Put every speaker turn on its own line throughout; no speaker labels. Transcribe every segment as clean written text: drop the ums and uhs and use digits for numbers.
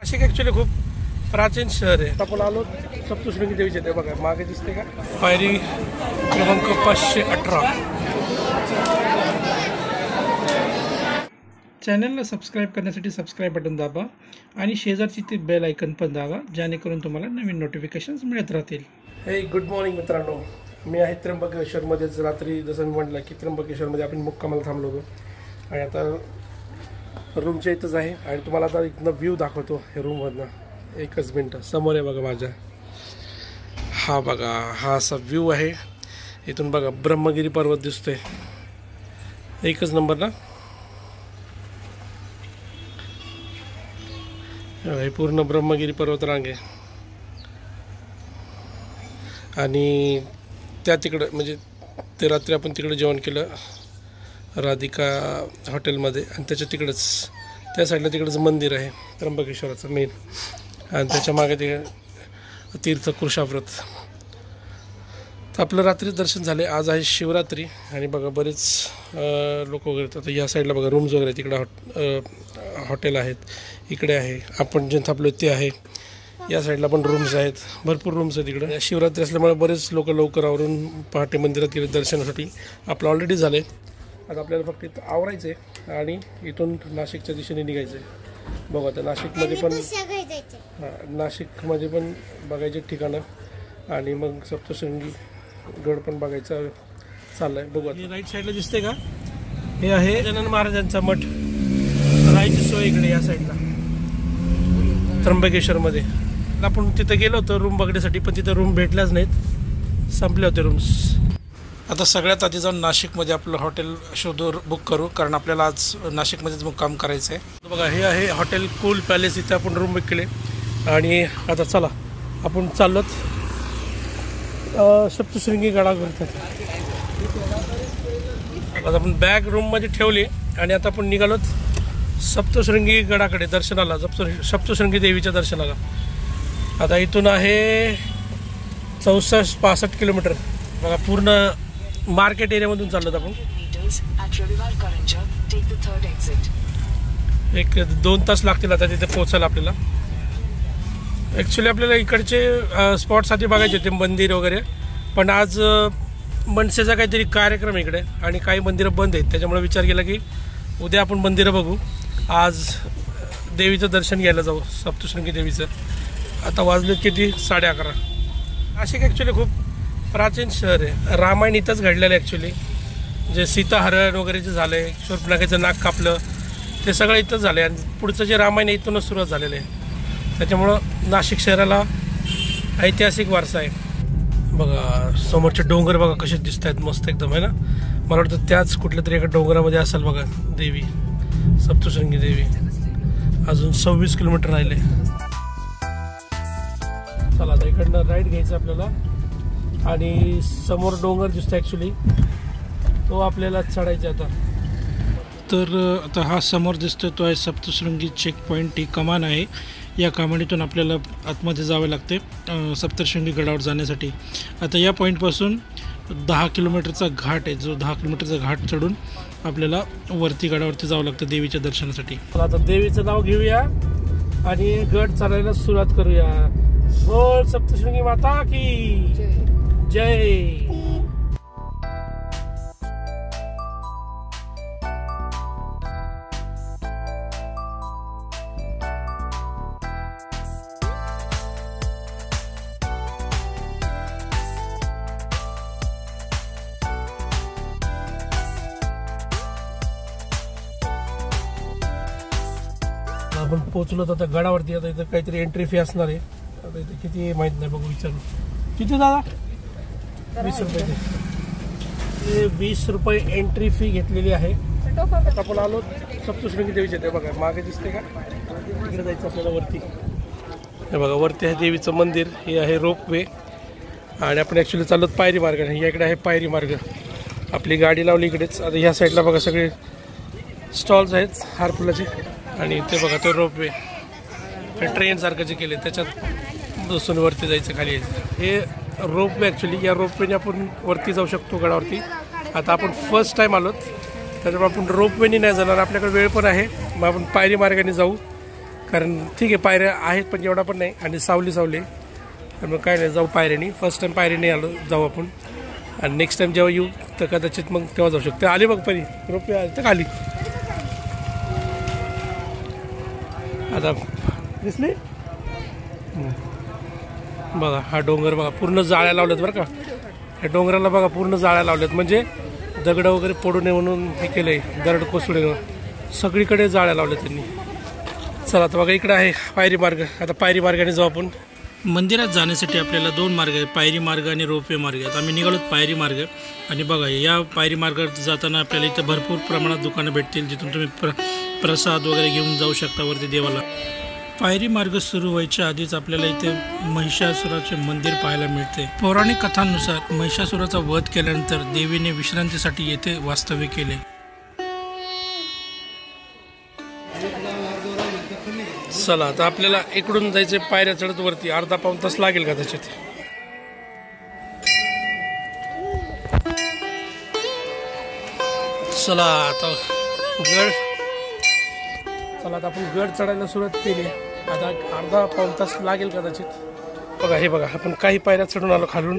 Nashik actually खूप प्राचीन शहर आहे. आपण आलो सप्तशृंगी देवीचे, ते बघा मागे दिसते का पायरी क्रमांक 518.
चॅनलला सबस्क्राईब करण्यासाठी सबस्क्राईब बटन दाबा आणि शेजारची ते बेल आयकन पण दाबा, जेणेकरून तुम्हाला नवीन नोटिफिकेशन्स मिळत राहतील.
हे गुड मॉर्निंग मित्रांनो, मी आहे त्र्यंबकेश्वरमध्येच. रात्री जसं मी म्हटलं की त्र्यंबकेश्वरमध्ये आपण मुक्कामाला थांबलो होतो आणि आता रूमच्या इथंच आहे आणि तुम्हाला आता इथनं व्ह्यू दाखवतो हे रूममधनं. एकच मिनटं, समोर आहे बघा माझ्या, हा बघा हा असा व्ह्यू आहे इथून. बघा ब्रह्मगिरी पर्वत दिसतोय, एकच नंबर ना. हे पूर्ण ब्रह्मगिरी पर्वत रांग आहे आणि त्या तिकडं म्हणजे ते रात्री आपण तिकडे जेवण केलं राधिका हॉटेलमध्ये आणि त्याच्या तिकडंच त्या साईडला तिकडंच मंदिर आहे त्र्यंबकेश्वराचं मेन, आणि त्याच्या मागे ते तीर्थ कृषाव्रत. तर आपलं रात्री दर्शन झाले. आज आहे शिवरात्री आणि बघा बरेच लोक वगैरे येतात. या साईडला बघा रूम्स वगैरे, तिकडं हॉटेल आहेत, इकडे आहे आपण जे थांबलो ते आहे. या साईडला पण रूम्स आहेत, भरपूर रूम्स आहेत तिकडे. शिवरात्री असल्यामुळे बरेच लोक लवकर आवरून पहाटे मंदिरात गेले दर्शनासाठी. आपलं ऑलरेडी झाले, आता आपल्याला फक्त इथं आवरायचं आहे आणि इथून नाशिकच्या दिशेने निघायचं आहे. बघू आता नाशिकमध्ये पण नाशिकमध्ये पण बघायचे ठिकाणं आणि मग सप्तशृंगी गड पण बघायचा चाललाय. बघू आता राईट साईडला दिसते का, हे आहे गजानन महाराजांचा मठ. राहायची सोय इकडे या साईडला त्र्यंबकेश्वरमध्ये. आपण तिथं गेलो होतो रूम बघण्यासाठी, पण तिथं रूम भेटल्याच नाहीत, संपले होते रूम्स. आता सगळ्यात आधी जाऊन नाशिकमध्ये आपलं हॉटेल शोधू, बुक करू, कारण आपल्याला आज नाशिकमध्येच मुक्काम करायचं आहे. बघा हे आहे हॉटेल कूल पॅलेस, इथे आपण रूम बुक केले आणि आता चला आपण चाललोत सप्तशृंगी गडावर. आता आपण बॅग रूममध्ये ठेवली आणि आता आपण निघालोत सप्तशृंगी गडाकडे दर्शनाला, सप्तशृंगी देवीच्या दर्शनाला. आता इथून आहे 64-65 किलोमीटर. बघा पूर्ण मार्केट एरियामधून चाललोत आपण. 1-2 तास लागतील आता तिथे पोहोचायला आपल्याला. ॲक्च्युली आपल्याला इकडचे स्पॉट्स आधी बघायचे होते, मंदिर वगैरे, पण आज मनसेचा काहीतरी कार्यक्रम इकडे आणि काही मंदिरं बंद आहेत, त्याच्यामुळे विचार केला की उद्या आपण मंदिरं बघू, आज देवीचं दर्शन घ्यायला जाऊ सप्तशृंगी देवीचं. आता वाजले किती, 11:30. नाशिक ॲक्च्युली खूप प्राचीन शहर आहे. रामायण इथंच घडलेलं आहे ॲक्च्युली. जे सीताहरण वगैरे जे झालं आहे, शूर्पणखेचं नाक कापलं, ते सगळं इथंच झालं आहे आणि पुढचं जे रामायण इथूनच सुरुवात झालेलं आहे. त्याच्यामुळं नाशिक शहराला ऐतिहासिक वारसा आहे. बघा समोरचे डोंगर बघा कसे दिसत आहेत, मस्त एकदम आहे ना. मला वाटतं त्याच कुठल्या तरी एका डोंगरामध्ये असेल बघा देवी, सप्तशृंगी देवी. अजून 26 किलोमीटर राहिले. चला आता इकडनं राईट घ्यायचं आपल्याला आणि समोर डोंगर दिसतो ॲक्च्युली, तो आपल्याला चढायचा आता.
तर आता हा समोर दिसतो तो आहे सप्तशृंगी चेक पॉईंट. ही कमान आहे, या कमानीतून आपल्याला आतमध्ये जावे लागते सप्तशृंगी गडावर जाण्यासाठी. आता या पॉईंटपासून 10 किलोमीटरचा घाट आहे, जो 10 किलोमीटरचा घाट चढून आपल्याला वरती गडावरती जावं लागतं देवीच्या दर्शनासाठी.
आता देवीचं नाव घेऊया आणि गड चालायला सुरुवात करूया. बोल सप्तशृंगी माता की जय. आपण पोहोचलो तर गडावरती. आता इथं काहीतरी एंट्री फी असणार आहे. आता इथे किती माहित नाही, बघू विचारू. किती दादा? 20 रुपये. 20 रुपये एंट्री फी घेतलेली आहे. आता आपण आलो सप्तशृंगी देवीचे, ते बघा मागे दिसते का, तिकडे जायचं आपल्याला वरती. हे बघा वरती आहे देवीचं मंदिर, हे आहे रोपवे आणि आपण ॲक्च्युली चाललोत पायरी मार्गाने. याकडे आहे पायरी मार्ग. आपली गाडी लावली इकडेच. आता ह्या साईडला बघा सगळे स्टॉल्स आहेत हारफुलाचे आणि ते बघा तो रोपवे ट्रेन सारखं जे केले त्याच्यात बसून वरती जायचं खाली यायचं. हे रोपवे ॲक्च्युली, या रोपवेने आपण वरती जाऊ शकतो गडावरती. आता आपण फर्स्ट टाईम आलोत त्याच्यामुळे आपण रोपवेने नाही जाणार, आपल्याकडे वेळ पण आहे, मग आपण पायरी मार्गाने जाऊ कारण ठीक आहे पायऱ्या आहेत पण एवढा पण नाही आणि सावली आहे. तर मग काय नाही, जाऊ पायऱ्यानी. फर्स्ट टाइम पायऱ्याने आलो, जाऊ आपण. आणि नेक्स्ट टाइम जेव्हा येऊ तर कदाचित मग तेव्हा जाऊ शकतो. आले बघ परी रोपे आले तर खाली आता दिसले बघा. हा डोंगर बघा पूर्ण जाळ्या लावल्यात बरं का. ह्या डोंगराला बघा पूर्ण जाळ्या लावल्यात, म्हणजे दगड वगैरे पडू नये म्हणून हे केलं आहे, दरड कोसळू नये सगळीकडे जाळ्या लावल्या त्यांनी. चला आता बघा इकडे आहे पायरी मार्ग. आता पायरी मार्गाने जाऊ आपण.
मंदिरात जाण्यासाठी आपल्याला 2 मार्ग आहेत, पायरी मार्ग आणि रोपवे मार्ग आहेत. आम्ही निघालो पायरी मार्ग. आणि बघा या पायरी मार्गात जाताना आपल्याला इथं भरपूर प्रमाणात दुकानं भेटतील, जिथून तुम्ही प्रसाद वगैरे घेऊन जाऊ शकता वरती देवाला. पायरी मार्ग सुरू व्हायच्या आधीच आपल्याला इथे महिषासुराचे मंदिर पाहायला मिळते. पौराणिक कथांनुसार महिषासुराचा वध केल्यानंतर देवीने विश्रांतीसाठी येथे वास्तव्य केले.
चला आता आपल्याला इकडून जायचे, पायऱ्या चढत वरती अर्धा पाऊण तास लागेल का त्याच्यात. चला आता आपण गड चढायला सुरुवात केली. आता अर्धा पाऊण तास लागेल कदाचित. बघा हे बघा, आपण काही पायऱ्या चढून आलो खालून.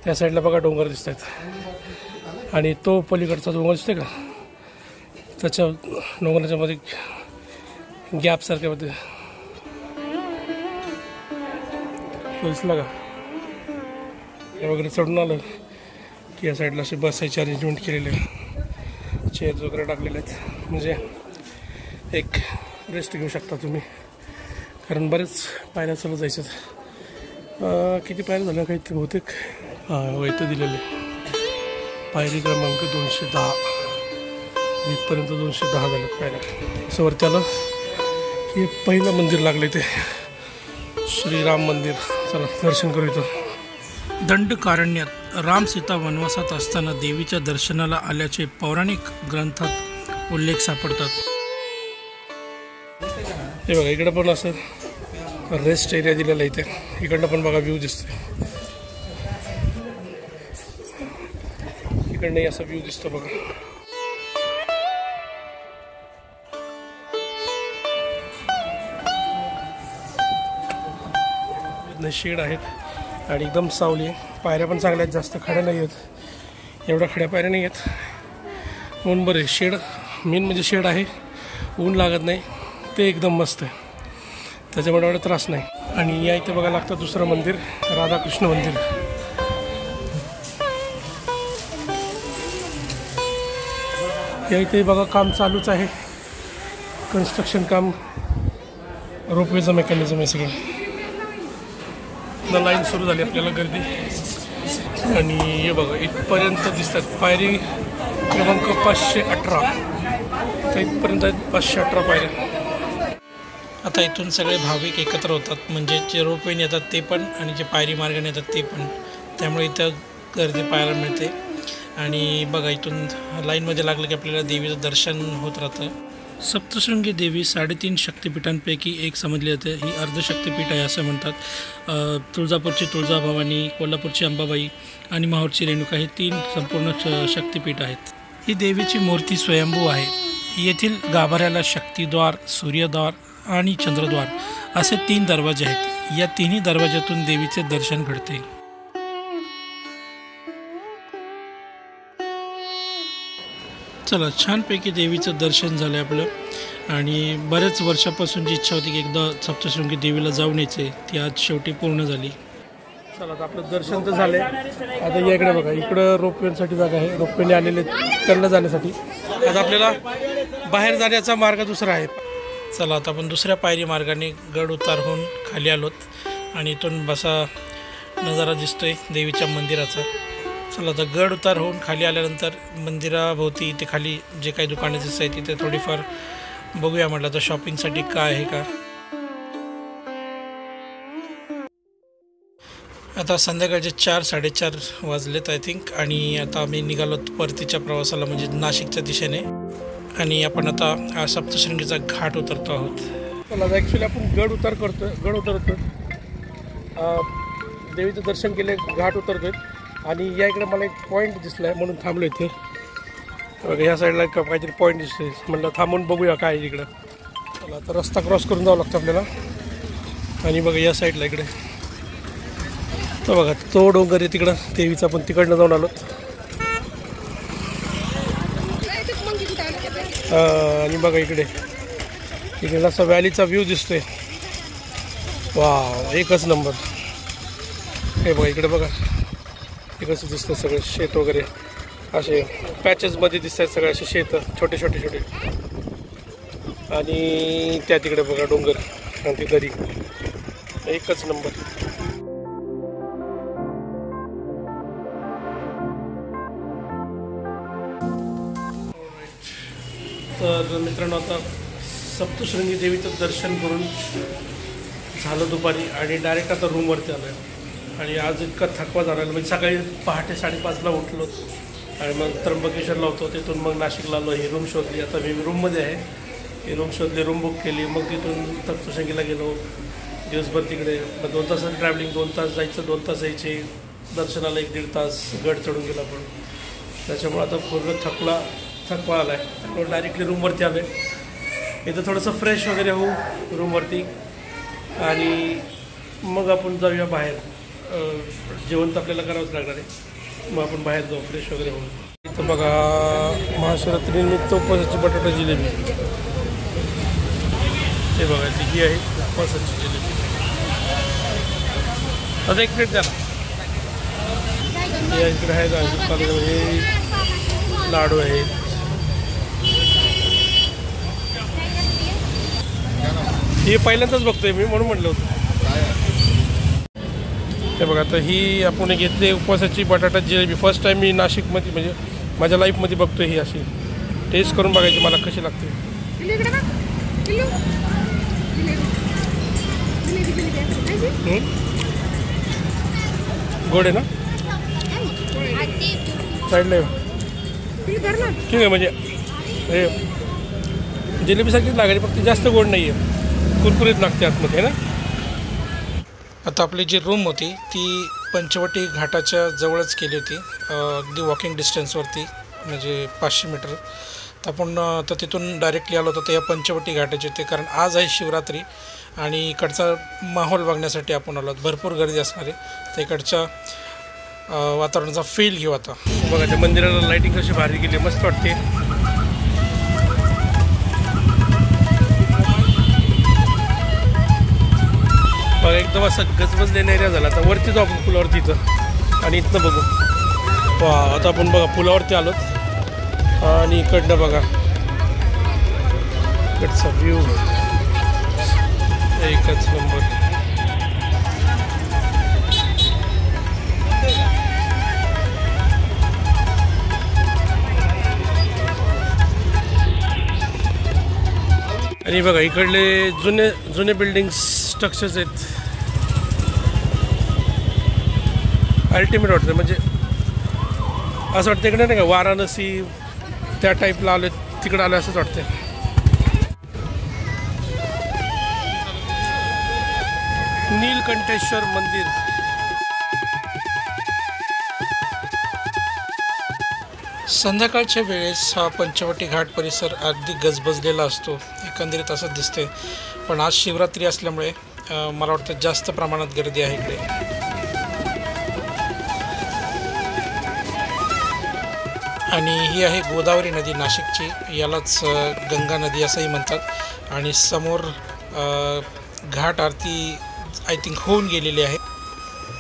त्या साईडला बघा डोंगर दिसत आहेत आणि तो पलीकडचा डोंगर दिसतोय का, त्याच्या डोंगराच्या मध्ये गॅप सारख्या मध्ये दिसला का. हे वगैरे चढून आलं की या साईडला असे बसायचे अरेंजमेंट केलेले, चेअर्स वगैरे टाकलेले आहेत, म्हणजे एक रेस्ट घेऊ शकता तुम्ही. कारण बरेच पायऱ्या चालत जायच्यात. किती पायऱ्या झाल्या काही बहुतेक वैत दिलेले. पायरी क्रमांक 210 इथपर्यंत 210 झाल्यात पायऱ्या. असं वरती आलं की पहिलं मंदिर लागलं ते श्रीराम मंदिर. चला दर्शन करू. इथं
दंडकारण्यात राम सीता वनवासात असताना देवीच्या दर्शनाला आल्याचे पौराणिक ग्रंथात उल्लेख सापडतात.
हे बघा इकडं पण असं रेस्ट एरिया दिलेला इथे. इकडनं पण बघा व्ह्यू दिसतोय. इकडनंही असा व्ह्यू दिसतो बघा. शेड आहेत आणि एकदम सावली आहे. पायऱ्या पण चांगल्या आहेत, जास्त खड्या नाही आहेत, एवढ्या खड्या पायऱ्या नाही आहेत. ऊन बरं आहे. शेड मेन म्हणजे शेड आहे, ऊन लागत नाही, ते एकदम मस्त आहे, त्याच्यामुळे एवढा त्रास नाही. आणि या इथे बघा लागतं दुसरं मंदिर, राधाकृष्ण मंदिर. या इथे बघा काम चालूच आहे, कन्स्ट्रक्शन काम, रोपवेचं मेकॅनिझम आहे सगळं. लाईन सुरू झाली, आपल्याला गर्दी. आणि हे बघा इथपर्यंत दिसतात पायरी क्रमांक 518. तर इथपर्यंत आहेत 518 पायऱ्या.
आता इथून सगळे भाविक एकत्र होतात, म्हणजे जे रोपवेने येतात ते पण आणि जे पायरी मार्गाने येतात ते पण, त्यामुळे इथं गर्दी पाहायला मिळते. आणि बघा इथून लाईनमध्ये लागलं की आपल्याला देवीचं दर्शन होत राहतं. सप्तशृंगी देवी 3.5 शक्तिपीठांपैकी एक समजली जाते. ही अर्धशक्तिपीठ आहे असं म्हणतात. तुळजापूरची तुळजाभवानी, कोल्हापूरची अंबाबाई आणि माहूरची रेणुका ही 3 संपूर्ण शक्तिपीठ आहेत. ही देवीची मूर्ती स्वयंभू आहे. येथील गाभाऱ्याला शक्तिद्वार, सूर्यद्वार आणि चंद्रद्वार असे 3 दरवाजे आहेत. या तिन्ही दरवाज्यातून देवीचे दर्शन घडते. चला छानपैकी देवीचं दर्शन झालं आपलं. आणि बऱ्याच वर्षापासून जी इच्छा होती की एकदा सप्तशृंगी देवीला जाऊन यायचे, ती आज शेवटी पूर्ण झाली.
चला आता आपलं दर्शन तर झालंय. आता या इकडे बघा, इकडं रोपवेसाठी जागा आहे, रोपवेने आलेले त्यांना जाण्यासाठी. आता आपल्याला बाहेर जाण्याचा मार्ग दुसरा आहे.
चला आता आपण दुसऱ्या पायरी मार्गाने गड उतार होऊन खाली आलोत आणि इथून बसा नजारा दिसतोय देवीच्या मंदिराचा. चला आता गड उतार होऊन खाली आल्यानंतर मंदिराभोवती इथे खाली जे काही दुकाने दिसत आहेत तिथे थोडीफार बघूया म्हटलं तर शॉपिंगसाठी काय आहे का. आता संध्याकाळचे 4-4:30 वाजलेत आय थिंक. आणि आता आम्ही निघालो परतीच्या प्रवासाला, म्हणजे नाशिकच्या दिशेने. आणि आपण आता सप्तशृंगीचा घाट उतरतो आहोत.
चला ॲक्च्युली आपण गड उतरतो देवीचं दर्शन केले, घाट उतरतोय. आणि या इकडे मला एक पॉईंट दिसला आहे म्हणून थांबलो इथे. बघा ह्या साईडला काहीतरी पॉईंट दिसतोय, म्हटलं थांबून बघूया काय इकडं. चला आता रस्ता क्रॉस करून जावं लागतं आपल्याला. आणि बघा या साईडला इकडे तर बघा तो डोंगर आहे तिकडं देवीचा, आपण तिकडनं जाऊन आलो. आणि बघा इकडे असा व्हॅलीचा व्ह्यू दिसतोय. वा एकच नंबर. हे बघा इकडे बघा हे कसं दिसतं सगळे शेत वगैरे असे पॅचेसमध्ये दिसत आहेत सगळे असे शेत छोटे छोटे छोटे. आणि त्या तिकडे बघा डोंगर आणि ती दरी एकच नंबर. तर मित्रांनो आता सप्तशृंगी देवीचं दर्शन करून झालं दुपारी आणि डायरेक्ट आता रूमवरती आलो आहे. आणि आज इतका थकवा झाला म्हणजे सकाळी पहाटे 5:30ला उठलो आणि मग त्र्यंबकेश्वरला होतो. तिथून मग नाशिकला आलो. ही रूम शोधली. आता मी रूममध्ये आहे. ही रूम शोधली, रूम बुक केली. मग तिथून सप्तशृंगीला गेलो. दिवसभर तिकडे 2 तासाचं ट्रॅव्हलिंग, 2 तास जायचं 2 तास यायचे. दर्शनाला 1-1.5 तास गड चढून गेला. पण त्याच्यामुळे आता पूर्ण थकवा आला आहे. मग डायरेक्टली रूमवरती आलो आहे. इथं थोडंसं फ्रेश वगैरे होऊ रूमवरती आणि मग आपण जाऊया बाहेर. जेवण तर आपल्याला करावंच लागणार आहे. मग आपण बाहेर जाऊ फ्रेश वगैरे होऊ. इथं बघा महाशिवरात्रीनिमित्त उपवासाची बटाटा जिलेबी. हे बघा ही आहे उपवासाची जिलेबी. आता 1 प्लेट द्या ना. इकडे आहे म्हणजे लाडू आहेत. हे पहिल्यांदाच बघतोय मी म्हणून म्हटलं होतं. हे बघा आता ही आपण घेतली उपवासाची बटाटा जिलेबी. फर्स्ट टाईम मी नाशिकमध्ये म्हणजे माझ्या लाईफमध्ये बघतोय. ही अशी टेस्ट करून बघायची मला कशी लागते. गोड आहे ना. साईडला ठीक आहे म्हणजे हे जिलेबीसारखीच लागेल फक्त जास्त गोड नाही आहे. कुरकुरीत लागते आतमध्ये ना.
आता आपली जी रूम होती ती पंचवटी घाटाच्या जवळच केली होती. अगदी वॉकिंग डिस्टन्सवरती म्हणजे 500 मीटर. तर आपण तर तिथून डायरेक्टली आलो होतो तर या पंचवटी घाटाचे होते. कारण आज आहे शिवरात्री आणि इकडचा माहोल बघण्यासाठी आपण आलो. भरपूर गर्दी असणार आहे. तर इकडच्या वातावरणाचा फील घेऊ. आता
बघा त्या मंदिराला लाईटिंग कशी भारी गेली, मस्त वाटते. बघा एकदम असं गजबजलेला एरिया झाला. आता वरती जाऊ आपण पुलावरती इथं आणि इथनं बघू. वा आता आपण बघा पुलावरती आलोत आणि इकडनं बघा इकडचा व्ह्यू एकच नंबर. आणि बघा इकडले जुने बिल्डिंग स्ट्रक्चर्स आहेत. अल्टिमेट वाटतं म्हणजे असं वाटतं इकडे नाही का वाराणसी त्या टाईपला आलो तिकडे आलं असंच वाटतं. नीलकंठेश्वर मंदिर.
संध्याकाळच्या वेळेस हा पंचवटी घाट परिसर अगदी गजबजलेला असतो. एकंदरीत असं दिसते. पण आज शिवरात्री असल्यामुळे मला वाटतं जास्त प्रमाणात गर्दी आहे इकडे. आणि ही आहे गोदावरी नदी नाशिकची. यालाच गंगा नदी असंही म्हणतात. आणि समोर घाट आरती आय थिंक होऊन गेलेली आहे.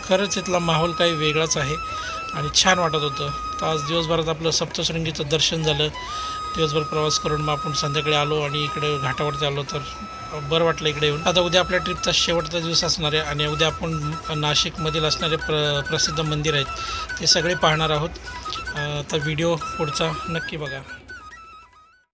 खरंच इथला माहोल काही वेगळाच आहे आणि छान वाटत होतं. तर आज दिवसभरात आपलं सप्तशृंगीचं दर्शन झालं. दिवसभर प्रवास करून मग आपण संध्याकाळी आलो आणि इकडे घाटावरती आलो तर बरं वाटलं इकडे येऊन. आता उद्या आपल्या ट्रिपचा शेवटचा दिवस असणार आहे आणि उद्या आपण नाशिकमधील असणारे प्रसिद्ध मंदिर आहेत ते सगळे पाहणार आहोत. तर व्हिडिओ पुढचा नक्की बघा.